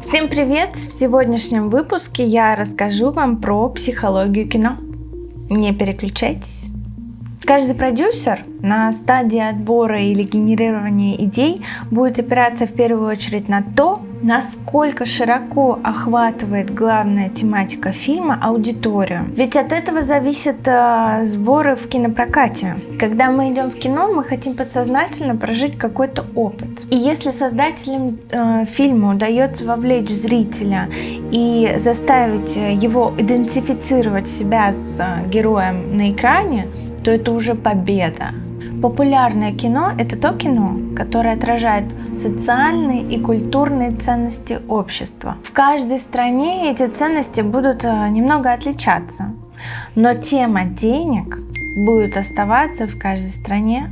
Всем привет! В сегодняшнем выпуске я расскажу вам про психологию кино. Не переключайтесь. Каждый продюсер на стадии отбора или генерирования идей будет опираться в первую очередь на то, насколько широко охватывает главная тематика фильма аудиторию. Ведь от этого зависят сборы в кинопрокате. Когда мы идем в кино, мы хотим подсознательно прожить какой-то опыт. И если создателям фильма удается вовлечь зрителя и заставить его идентифицировать себя с героем на экране, то это уже победа. Популярное кино – это то кино, которое отражает социальные и культурные ценности общества. В каждой стране эти ценности будут немного отличаться, но тема денег будет оставаться в каждой стране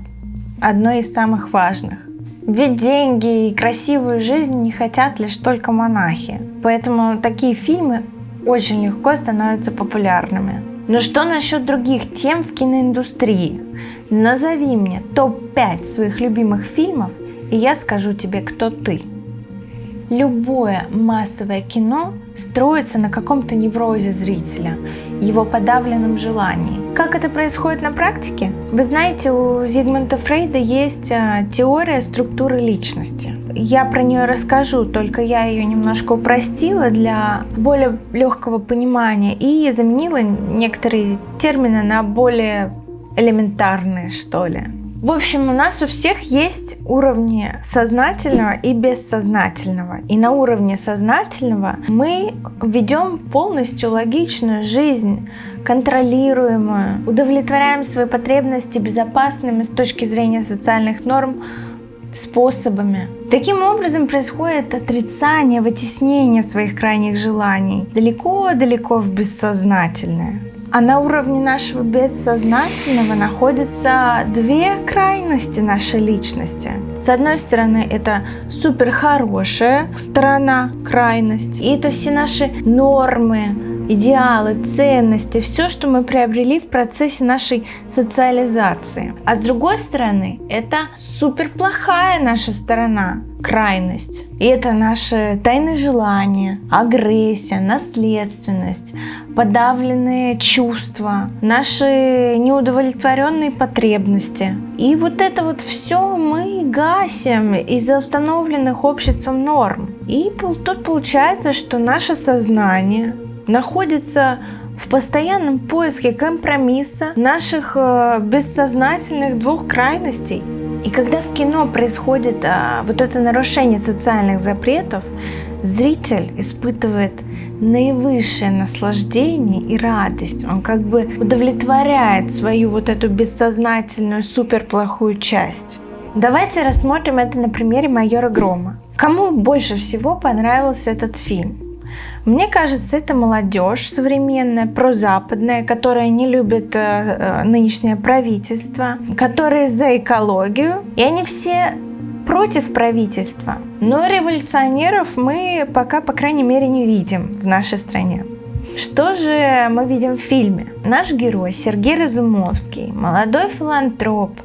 одной из самых важных. Ведь деньги и красивую жизнь не хотят лишь только монахи, поэтому такие фильмы очень легко становятся популярными. Но что насчет других тем в киноиндустрии? Назови мне топ-5 своих любимых фильмов, и я скажу тебе, кто ты. Любое массовое кино строится на каком-то неврозе зрителя, его подавленном желании. Как это происходит на практике? Вы знаете, у Зигмунда Фрейда есть теория структуры личности. Я про нее расскажу, только я ее немножко упростила для более легкого понимания и заменила некоторые термины на более элементарные, что ли. В общем, у нас у всех есть уровни сознательного и бессознательного. И на уровне сознательного мы ведем полностью логичную жизнь, контролируемую, удовлетворяем свои потребности безопасными с точки зрения социальных норм способами. Таким образом происходит отрицание, вытеснение своих крайних желаний далеко-далеко в бессознательное. А на уровне нашего бессознательного находятся две крайности нашей личности. С одной стороны, это супер хорошая сторона, крайность. И это все наши нормы, идеалы, ценности, все, что мы приобрели в процессе нашей социализации. А с другой стороны, это супер плохая наша сторона, крайность. И это наши тайные желания, агрессия, наследственность, подавленные чувства, наши неудовлетворенные потребности. И вот это вот все мы гасим из-за установленных обществом норм. И тут получается, что наше сознание находится в постоянном поиске компромисса наших бессознательных двух крайностей. И когда в кино происходит вот это нарушение социальных запретов, зритель испытывает наивысшее наслаждение и радость. Он как бы удовлетворяет свою вот эту бессознательную суперплохую часть. Давайте рассмотрим это на примере «Майора Грома». Кому больше всего понравился этот фильм? Мне кажется, это молодежь современная, прозападная, которая не любит нынешнее правительство, которые за экологию, и они все против правительства. Но революционеров мы пока, по крайней мере, не видим в нашей стране. Что же мы видим в фильме? Наш герой Сергей Разумовский, молодой филантроп,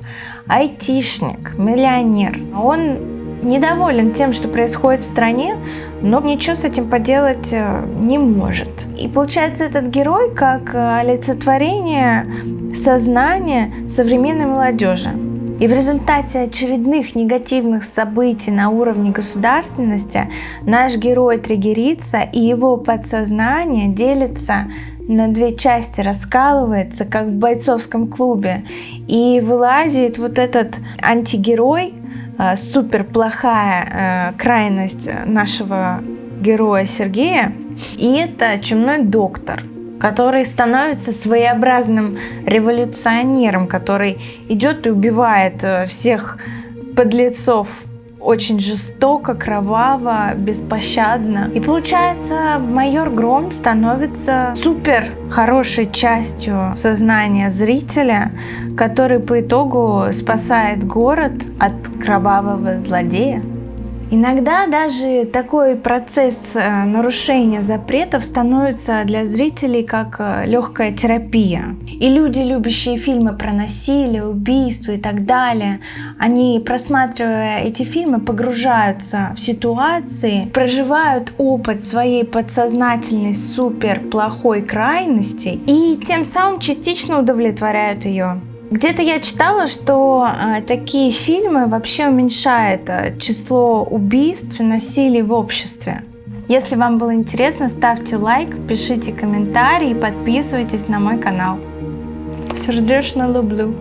айтишник, миллионер. Он недоволен тем, что происходит в стране, но ничего с этим поделать не может. И получается, этот герой как олицетворение сознания современной молодежи. И в результате очередных негативных событий на уровне государственности наш герой триггерится, и его подсознание делится на две части, раскалывается, как в бойцовском клубе. И вылазит вот этот антигерой, супер плохая крайность нашего героя Сергея, и это чумной доктор, который становится своеобразным революционером, который идет и убивает всех подлецов очень жестоко, кроваво, беспощадно. И получается, майор Гром становится супер хорошей частью сознания зрителя, который по итогу спасает город от кровавого злодея. Иногда даже такой процесс нарушения запретов становится для зрителей как легкая терапия. И люди, любящие фильмы про насилие, убийства и так далее, они, просматривая эти фильмы, погружаются в ситуации, проживают опыт своей подсознательной супер плохой крайности и тем самым частично удовлетворяют ее. Где-то я читала, что такие фильмы вообще уменьшают число убийств и насилий в обществе. Если вам было интересно, ставьте лайк, пишите комментарии и подписывайтесь на мой канал. Сердечно люблю.